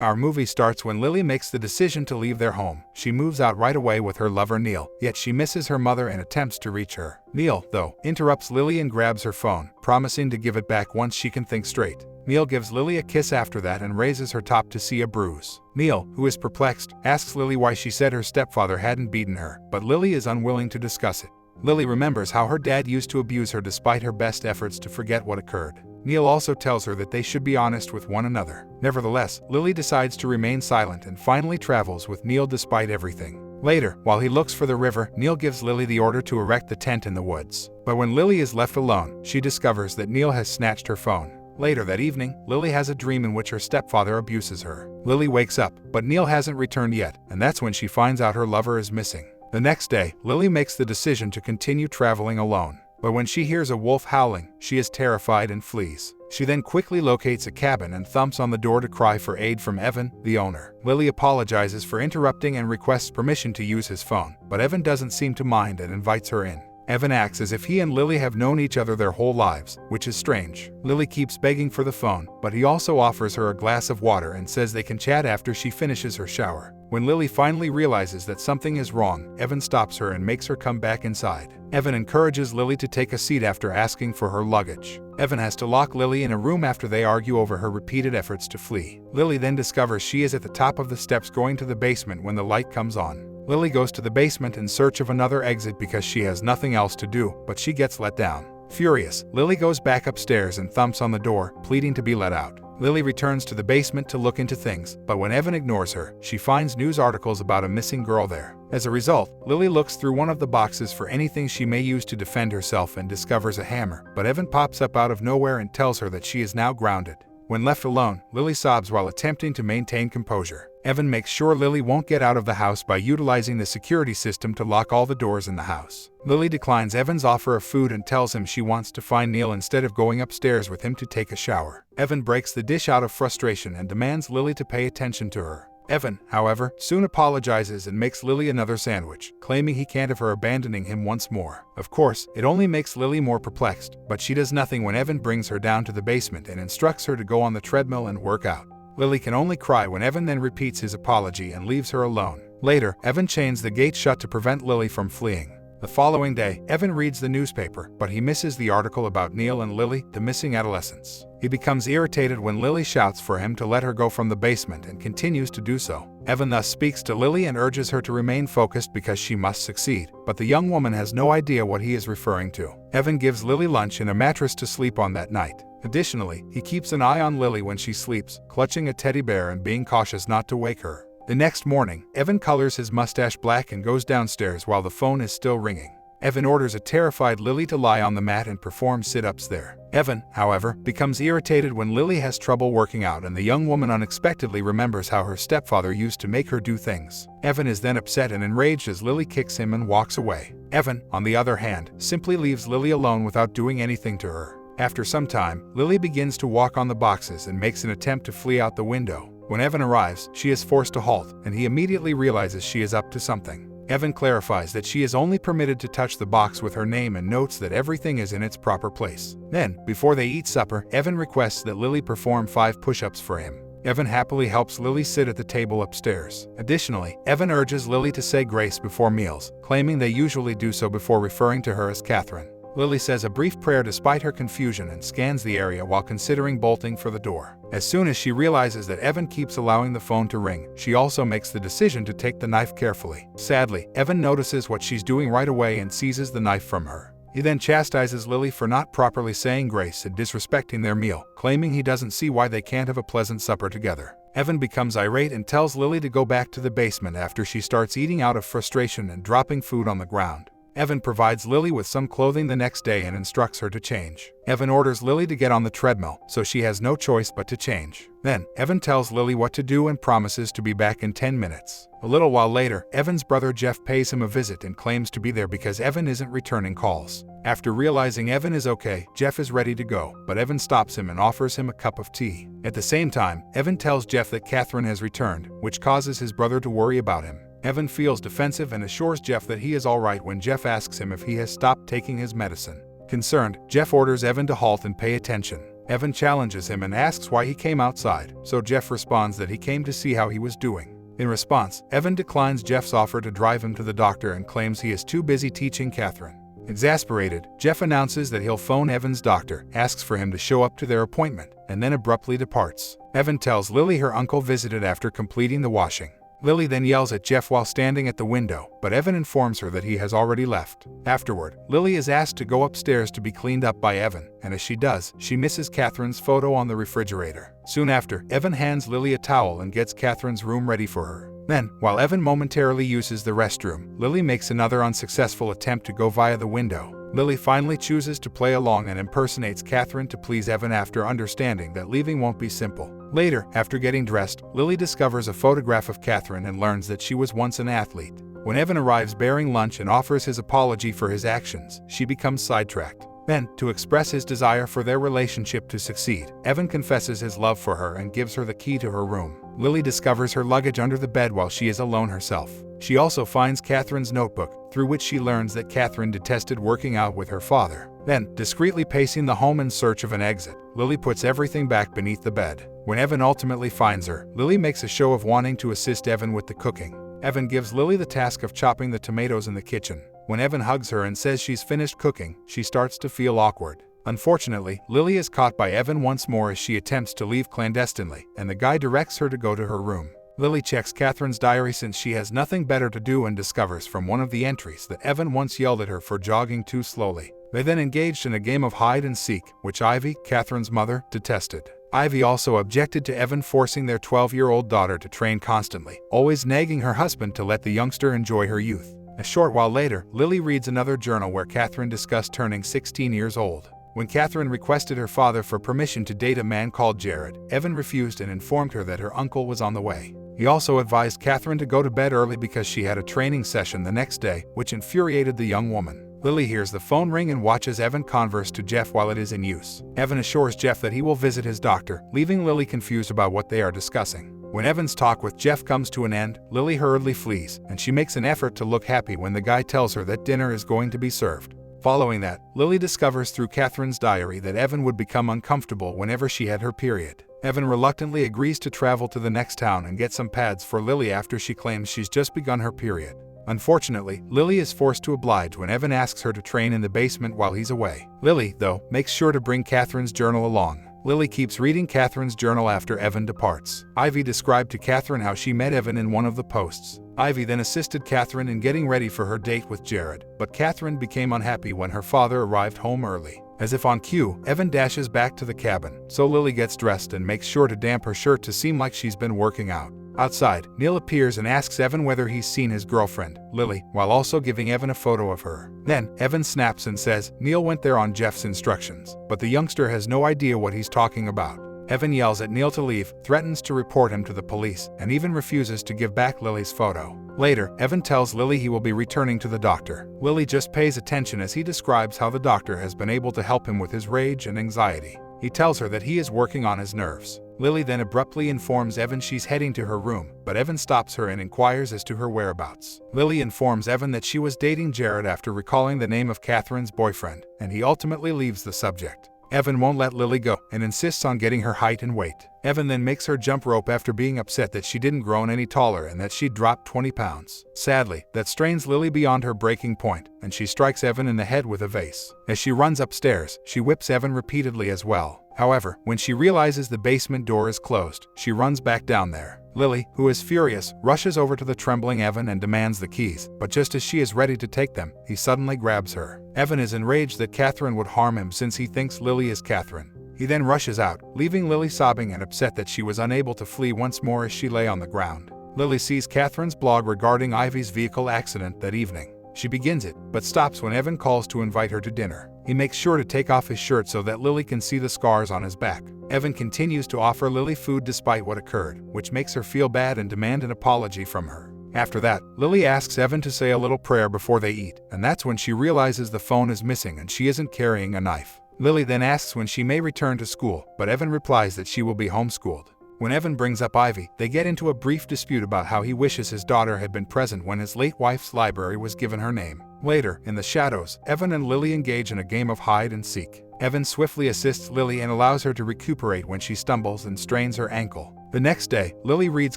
Our movie starts when Lily makes the decision to leave their home. She moves out right away with her lover Neil, yet she misses her mother and attempts to reach her. Neil, though, interrupts Lily and grabs her phone, promising to give it back once she can think straight. Neil gives Lily a kiss after that and raises her top to see a bruise. Neil, who is perplexed, asks Lily why she said her stepfather hadn't beaten her, but Lily is unwilling to discuss it. Lily remembers how her dad used to abuse her despite her best efforts to forget what occurred. Neil also tells her that they should be honest with one another. Nevertheless, Lily decides to remain silent and finally travels with Neil despite everything. Later, while he looks for the river, Neil gives Lily the order to erect the tent in the woods. But when Lily is left alone, she discovers that Neil has snatched her phone. Later that evening, Lily has a dream in which her stepfather abuses her. Lily wakes up, but Neil hasn't returned yet, and that's when she finds out her lover is missing. The next day, Lily makes the decision to continue traveling alone. But when she hears a wolf howling, she is terrified and flees. She then quickly locates a cabin and thumps on the door to cry for aid from Evan, the owner. Lily apologizes for interrupting and requests permission to use his phone, but Evan doesn't seem to mind and invites her in. Evan acts as if he and Lily have known each other their whole lives, which is strange. Lily keeps begging for the phone, but he also offers her a glass of water and says they can chat after she finishes her shower. When Lily finally realizes that something is wrong, Evan stops her and makes her come back inside. Evan encourages Lily to take a seat after asking for her luggage. Evan has to lock Lily in a room after they argue over her repeated efforts to flee. Lily then discovers she is at the top of the steps going to the basement when the light comes on. Lily goes to the basement in search of another exit because she has nothing else to do, but she gets let down. Furious, Lily goes back upstairs and thumps on the door, pleading to be let out. Lily returns to the basement to look into things, but when Evan ignores her, she finds news articles about a missing girl there. As a result, Lily looks through one of the boxes for anything she may use to defend herself and discovers a hammer, but Evan pops up out of nowhere and tells her that she is now grounded. When left alone, Lily sobs while attempting to maintain composure. Evan makes sure Lily won't get out of the house by utilizing the security system to lock all the doors in the house. Lily declines Evan's offer of food and tells him she wants to find Neil instead of going upstairs with him to take a shower. Evan breaks the dish out of frustration and demands Lily to pay attention to her. Evan, however, soon apologizes and makes Lily another sandwich, claiming he can't have her abandoning him once more. Of course, it only makes Lily more perplexed, but she does nothing when Evan brings her down to the basement and instructs her to go on the treadmill and work out. Lily can only cry when Evan then repeats his apology and leaves her alone. Later, Evan chains the gate shut to prevent Lily from fleeing. The following day, Evan reads the newspaper, but he misses the article about Neil and Lily, the missing adolescents. He becomes irritated when Lily shouts for him to let her go from the basement and continues to do so. Evan thus speaks to Lily and urges her to remain focused because she must succeed, but the young woman has no idea what he is referring to. Evan gives Lily lunch and a mattress to sleep on that night. Additionally, he keeps an eye on Lily when she sleeps, clutching a teddy bear and being cautious not to wake her. The next morning, Evan colors his mustache black and goes downstairs while the phone is still ringing. Evan orders a terrified Lily to lie on the mat and perform sit-ups there. Evan, however, becomes irritated when Lily has trouble working out and the young woman unexpectedly remembers how her stepfather used to make her do things. Evan is then upset and enraged as Lily kicks him and walks away. Evan, on the other hand, simply leaves Lily alone without doing anything to her. After some time, Lily begins to walk on the boxes and makes an attempt to flee out the window. When Evan arrives, she is forced to halt, and he immediately realizes she is up to something. Evan clarifies that she is only permitted to touch the box with her name and notes that everything is in its proper place. Then, before they eat supper, Evan requests that Lily perform 5 push-ups for him. Evan happily helps Lily sit at the table upstairs. Additionally, Evan urges Lily to say grace before meals, claiming they usually do so before referring to her as Catherine. Lily says a brief prayer despite her confusion and scans the area while considering bolting for the door. As soon as she realizes that Evan keeps allowing the phone to ring, she also makes the decision to take the knife carefully. Sadly, Evan notices what she's doing right away and seizes the knife from her. He then chastises Lily for not properly saying grace and disrespecting their meal, claiming he doesn't see why they can't have a pleasant supper together. Evan becomes irate and tells Lily to go back to the basement after she starts eating out of frustration and dropping food on the ground. Evan provides Lily with some clothing the next day and instructs her to change. Evan orders Lily to get on the treadmill, so she has no choice but to change. Then, Evan tells Lily what to do and promises to be back in 10 minutes. A little while later, Evan's brother Jeff pays him a visit and claims to be there because Evan isn't returning calls. After realizing Evan is okay, Jeff is ready to go, but Evan stops him and offers him a cup of tea. At the same time, Evan tells Jeff that Catherine has returned, which causes his brother to worry about him. Evan feels defensive and assures Jeff that he is alright when Jeff asks him if he has stopped taking his medicine. Concerned, Jeff orders Evan to halt and pay attention. Evan challenges him and asks why he came outside, so Jeff responds that he came to see how he was doing. In response, Evan declines Jeff's offer to drive him to the doctor and claims he is too busy teaching Catherine. Exasperated, Jeff announces that he'll phone Evan's doctor, asks for him to show up to their appointment, and then abruptly departs. Evan tells Lily her uncle visited after completing the washing. Lily then yells at Jeff while standing at the window, but Evan informs her that he has already left. Afterward, Lily is asked to go upstairs to be cleaned up by Evan, and as she does, she misses Catherine's photo on the refrigerator. Soon after, Evan hands Lily a towel and gets Catherine's room ready for her. Then, while Evan momentarily uses the restroom, Lily makes another unsuccessful attempt to go via the window. Lily finally chooses to play along and impersonates Catherine to please Evan after understanding that leaving won't be simple. Later, after getting dressed, Lily discovers a photograph of Catherine and learns that she was once an athlete. When Evan arrives bearing lunch and offers his apology for his actions, she becomes sidetracked. Then, to express his desire for their relationship to succeed, Evan confesses his love for her and gives her the key to her room. Lily discovers her luggage under the bed while she is alone herself. She also finds Catherine's notebook, through which she learns that Catherine detested working out with her father. Then, discreetly pacing the home in search of an exit, Lily puts everything back beneath the bed. When Evan ultimately finds her, Lily makes a show of wanting to assist Evan with the cooking. Evan gives Lily the task of chopping the tomatoes in the kitchen. When Evan hugs her and says she's finished cooking, she starts to feel awkward. Unfortunately, Lily is caught by Evan once more as she attempts to leave clandestinely, and the guy directs her to go to her room. Lily checks Catherine's diary since she has nothing better to do and discovers from one of the entries that Evan once yelled at her for jogging too slowly. They then engaged in a game of hide and seek, which Ivy, Catherine's mother, detested. Ivy also objected to Evan forcing their 12-year-old daughter to train constantly, always nagging her husband to let the youngster enjoy her youth. A short while later, Lily reads another journal where Catherine discussed turning 16 years old. When Catherine requested her father for permission to date a man called Jared, Evan refused and informed her that her uncle was on the way. He also advised Catherine to go to bed early because she had a training session the next day, which infuriated the young woman. Lily hears the phone ring and watches Evan converse to Jeff while it is in use. Evan assures Jeff that he will visit his doctor, leaving Lily confused about what they are discussing. When Evan's talk with Jeff comes to an end, Lily hurriedly flees, and she makes an effort to look happy when the guy tells her that dinner is going to be served. Following that, Lily discovers through Catherine's diary that Evan would become uncomfortable whenever she had her period. Evan reluctantly agrees to travel to the next town and get some pads for Lily after she claims she's just begun her period. Unfortunately, Lily is forced to oblige when Evan asks her to train in the basement while he's away. Lily, though, makes sure to bring Catherine's journal along. Lily keeps reading Catherine's journal after Evan departs. Ivy described to Catherine how she met Evan in one of the posts. Ivy then assisted Catherine in getting ready for her date with Jared, but Catherine became unhappy when her father arrived home early. As if on cue, Evan dashes back to the cabin, so Lily gets dressed and makes sure to damp her shirt to seem like she's been working out. Outside, Neil appears and asks Evan whether he's seen his girlfriend, Lily, while also giving Evan a photo of her. Then, Evan snaps and says Neil went there on Jeff's instructions, but the youngster has no idea what he's talking about. Evan yells at Neil to leave, threatens to report him to the police, and even refuses to give back Lily's photo. Later, Evan tells Lily he will be returning to the doctor. Lily just pays attention as he describes how the doctor has been able to help him with his rage and anxiety. He tells her that he is working on his nerves. Lily then abruptly informs Evan she's heading to her room, but Evan stops her and inquires as to her whereabouts. Lily informs Evan that she was dating Jared after recalling the name of Catherine's boyfriend, and he ultimately leaves the subject. Evan won't let Lily go and insists on getting her height and weight. Evan then makes her jump rope after being upset that she didn't grow any taller and that she dropped 20 pounds. Sadly, that strains Lily beyond her breaking point, and she strikes Evan in the head with a vase. As she runs upstairs, she whips Evan repeatedly as well. However, when she realizes the basement door is closed, she runs back down there. Lily, who is furious, rushes over to the trembling Evan and demands the keys, but just as she is ready to take them, he suddenly grabs her. Evan is enraged that Catherine would harm him since he thinks Lily is Catherine. He then rushes out, leaving Lily sobbing and upset that she was unable to flee once more as she lay on the ground. Lily sees Catherine's blog regarding Ivy's vehicle accident that evening. She begins it, but stops when Evan calls to invite her to dinner. He makes sure to take off his shirt so that Lily can see the scars on his back. Evan continues to offer Lily food despite what occurred, which makes her feel bad and demand an apology from her. After that, Lily asks Evan to say a little prayer before they eat, and that's when she realizes the phone is missing and she isn't carrying a knife. Lily then asks when she may return to school, but Evan replies that she will be homeschooled. When Evan brings up Ivy, they get into a brief dispute about how he wishes his daughter had been present when his late wife's library was given her name. Later, in the shadows, Evan and Lily engage in a game of hide and seek. Evan swiftly assists Lily and allows her to recuperate when she stumbles and strains her ankle. The next day, Lily reads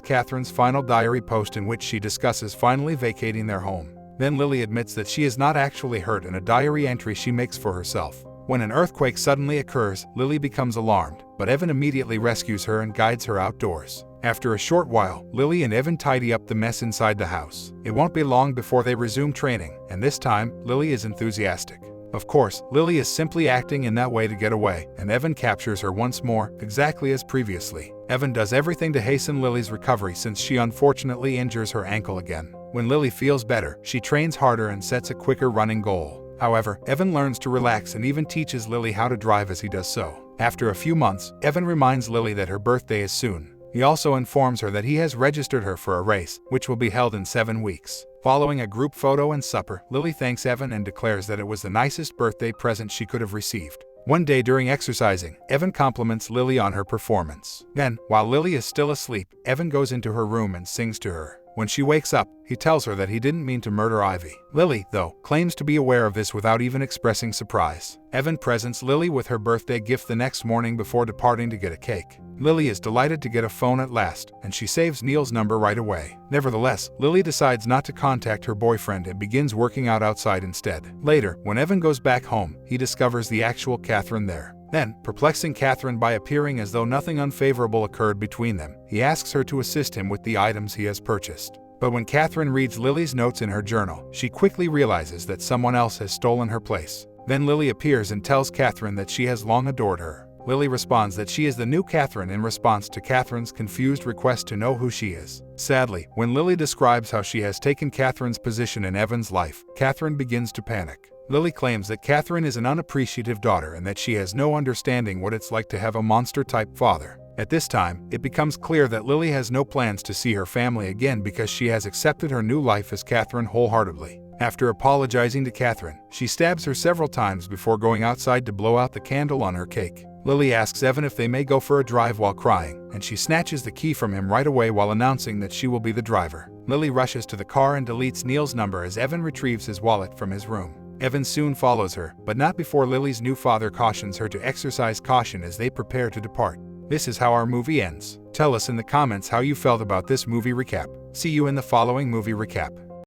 Catherine's final diary post in which she discusses finally vacating their home. Then Lily admits that she is not actually hurt in a diary entry she makes for herself. When an earthquake suddenly occurs, Lily becomes alarmed, but Evan immediately rescues her and guides her outdoors. After a short while, Lily and Evan tidy up the mess inside the house. It won't be long before they resume training, and this time, Lily is enthusiastic. Of course, Lily is simply acting in that way to get away, and Evan captures her once more, exactly as previously. Evan does everything to hasten Lily's recovery since she unfortunately injures her ankle again. When Lily feels better, she trains harder and sets a quicker running goal. However, Evan learns to relax and even teaches Lily how to drive as he does so. After a few months, Evan reminds Lily that her birthday is soon. He also informs her that he has registered her for a race, which will be held in 7 weeks. Following a group photo and supper, Lily thanks Evan and declares that it was the nicest birthday present she could have received. One day during exercising, Evan compliments Lily on her performance. Then, while Lily is still asleep, Evan goes into her room and sings to her. When she wakes up, he tells her that he didn't mean to murder Ivy. Lily, though, claims to be aware of this without even expressing surprise. Evan presents Lily with her birthday gift the next morning before departing to get a cake. Lily is delighted to get a phone at last, and she saves Neil's number right away. Nevertheless, Lily decides not to contact her boyfriend and begins working out outside instead. Later, when Evan goes back home, he discovers the actual Catherine there. Then, perplexing Catherine by appearing as though nothing unfavorable occurred between them, he asks her to assist him with the items he has purchased. But when Catherine reads Lily's notes in her journal, she quickly realizes that someone else has stolen her place. Then Lily appears and tells Catherine that she has long adored her. Lily responds that she is the new Catherine in response to Catherine's confused request to know who she is. Sadly, when Lily describes how she has taken Catherine's position in Evan's life, Catherine begins to panic. Lily claims that Catherine is an unappreciative daughter and that she has no understanding what it's like to have a monster-type father. At this time, it becomes clear that Lily has no plans to see her family again because she has accepted her new life as Catherine wholeheartedly. After apologizing to Catherine, she stabs her several times before going outside to blow out the candle on her cake. Lily asks Evan if they may go for a drive while crying, and she snatches the key from him right away while announcing that she will be the driver. Lily rushes to the car and deletes Neil's number as Evan retrieves his wallet from his room. Evan soon follows her, but not before Lily's new father cautions her to exercise caution as they prepare to depart. This is how our movie ends. Tell us in the comments how you felt about this movie recap. See you in the following movie recap.